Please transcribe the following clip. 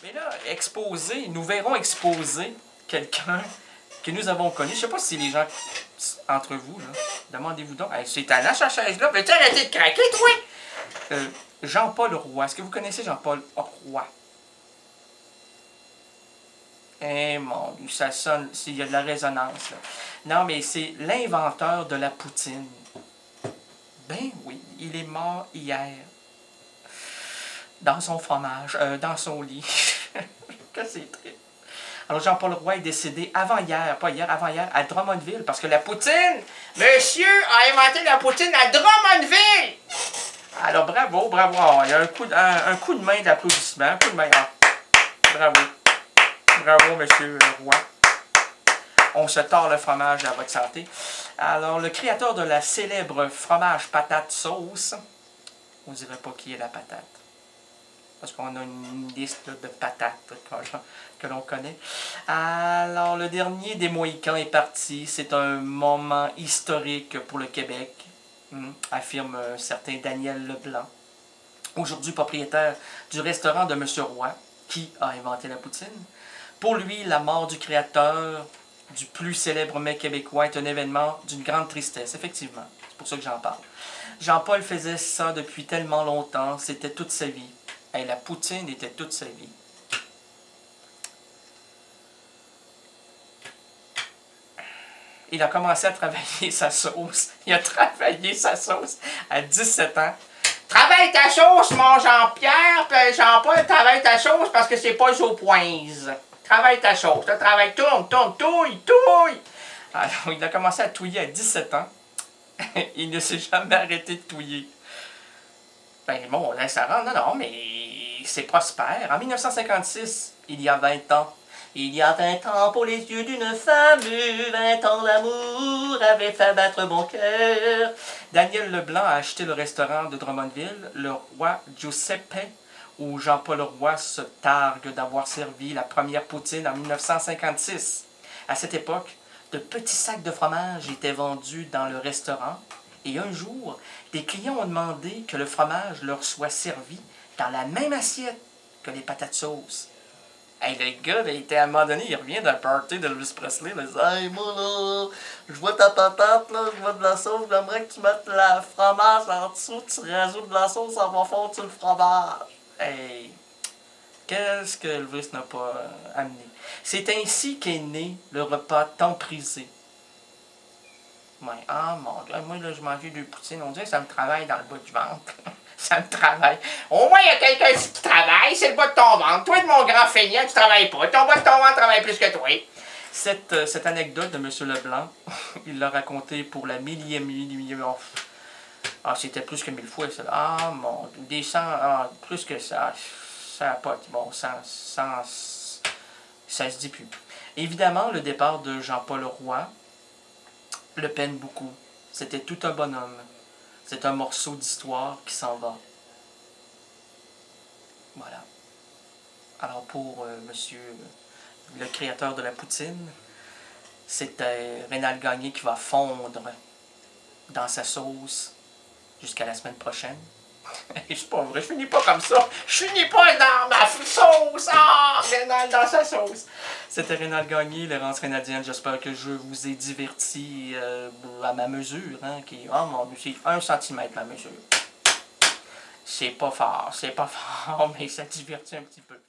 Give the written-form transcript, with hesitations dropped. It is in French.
Mais là, nous verrons exposer quelqu'un que nous avons connu. Je ne sais pas si les gens, entre vous, là, demandez-vous donc. Hey, c'est talent, cette chaise-là. Veux-tu arrêter de craquer, toi? Jean-Paul Roy. Est-ce que vous connaissez Jean-Paul Roy? Eh mon Dieu, ça sonne, il y a de la résonance, là. Non, mais c'est l'inventeur de la poutine. Ben oui, il est mort hier. Dans son fromage, dans son lit. Que c'est triste. Alors Jean-Paul Roy est décédé avant-hier, pas hier, avant-hier, à Drummondville, parce que la poutine, monsieur a inventé la poutine à Drummondville! Alors bravo, bravo. Oh, il y a un coup de main d'applaudissement, un coup de main. Oh, bravo. Bravo, monsieur Roy. On se tord le fromage à votre santé. Alors, le créateur de la célèbre fromage patate sauce, on ne dirait pas qui est la patate. Parce qu'on a une liste de patates que l'on connaît. Alors, le dernier des Mohicans est parti. C'est un moment historique pour le Québec, affirme un certain Daniel Leblanc, aujourd'hui propriétaire du restaurant de M. Roy, qui a inventé la poutine. Pour lui, la mort du créateur du plus célèbre mets québécois est un événement d'une grande tristesse, effectivement. C'est pour ça que j'en parle. Jean-Paul faisait ça depuis tellement longtemps, c'était toute sa vie. Et la poutine était toute sa vie. Il a commencé à travailler sa sauce. Il a travaillé sa sauce à 17 ans. Travaille ta sauce, mon Jean-Pierre, puis Jean-Paul, travaille ta sauce parce que c'est pas au poinze. Travaille ta sauce. Là, travaille, tourne, touille. Alors, il a commencé à touiller à 17 ans. Il ne s'est jamais arrêté de touiller. Ben bon, là, ça rentre. Non, mais c'est prospère. En 1956, il y a 20 ans. Il y a 20 ans pour les yeux d'une femme, 20 ans d'amour avait fait battre mon cœur. Daniel Leblanc a acheté le restaurant de Drummondville, le roi Giuseppe, où Jean-Paul Roy se targue d'avoir servi la première poutine en 1956. À cette époque, de petits sacs de fromage étaient vendus dans le restaurant et un jour, des clients ont demandé que le fromage leur soit servi dans la même assiette que les patates sauce. Hey, le gars, il était à un moment donné, il revient d'un party d'Elvis Presley, il dit « Hey, moi là, je vois ta patate, là, je vois de la sauce, j'aimerais que tu mettes le fromage en dessous, tu rajoutes de la sauce, ça va fondre sur le fromage. » Hey, qu'est-ce que Elvis n'a pas amené? C'est ainsi qu'est né le repas tant prisé. Ouais, ah mon Dieu, moi là, je mangeais deux poutines, on dirait que ça me travaille dans le bas du ventre. Ça me travaille. Au moins, il y a quelqu'un qui travaille, c'est le bas de ton ventre. Toi, de mon grand feignant, tu travailles pas. Ton bas de ton ventre travaille plus que toi. Cette anecdote de M. Leblanc, il l'a racontée pour la millième. Ah, c'était plus que 1000 fois, ça. Ah, mon Dieu, des 100, plus que ça. Ça n'a pas de bon sens. Ça se dit plus. Évidemment, le départ de Jean-Paul Roy le peine beaucoup. C'était tout un bonhomme. C'est un morceau d'histoire qui s'en va. Voilà. Alors pour monsieur le créateur de la poutine, c'était Rénal Gagné qui va fondre dans sa sauce jusqu'à la semaine prochaine. C'est pas vrai, je finis pas comme ça. Je finis pas dans ma sauce. Ah, Rénal dans sa sauce. C'était Rénal Gagné, Laurence Rénadienne. J'espère que je vous ai diverti à ma mesure. Hein, oh mon Dieu, c'est 1 cm ma mesure. C'est pas fort, mais ça divertit un petit peu.